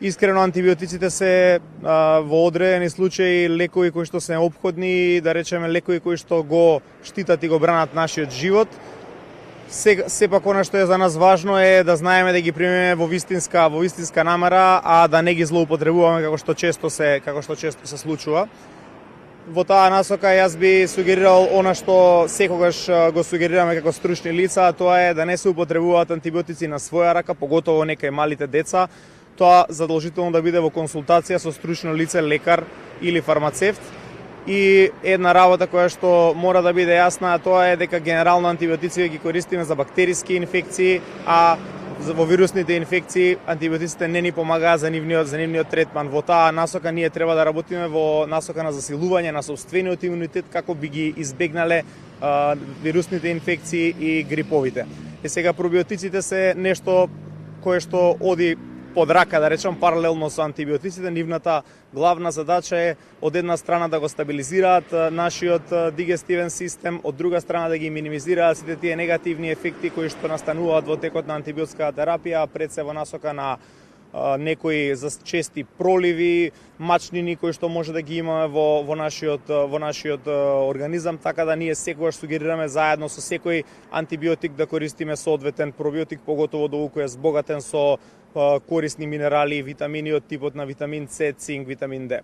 Искрено, антибиотиците се во одредени случаи лекови кои што се неопходни, да речеме лекови кои што го штитат и го бранат нашиот живот. Сепак она што е за нас важно е да знаеме да ги примеме во вистинска намера, а да не ги злоупотребуваме како што често се случува. Во таа насока јас би сугерирал она што секогаш го сугерираме како стручни лица, а тоа е да не се употребуваат антибиотици на своја рака, поготово некај малите деца. Тоа задолжително да биде во консултација со стручно лице, лекар или фармацевт. И една работа која што мора да биде јасна, тоа е дека генерално антибиотици ги користиме за бактериски инфекции, а во вирусните инфекции антибиотиците не ни помагаат за нивниот третман. Во таа насока ние треба да работиме во насока на засилување на сопствениот имунитет како би ги избегнале вирусните инфекции и гриповите. И сега пробиотиците се нешто кое што оди под рака, да речем, паралелно со антибиотиците. Нивната главна задача е од една страна да го стабилизираат нашиот дигестивен систем, од друга страна да ги минимизираат сите тие негативни ефекти кои што настануваат во текот на антибиотската терапија, пред се во насока на некои чести проливи, мачнини кои што може да ги имаме во нашиот организам, така да ние секогаш сугерираме заедно со секој антибиотик да користиме соодветен пробиотик, поготово доколку е збогатен со корисни минерали и витамини од типот на витамин С, цинк, витамин Д.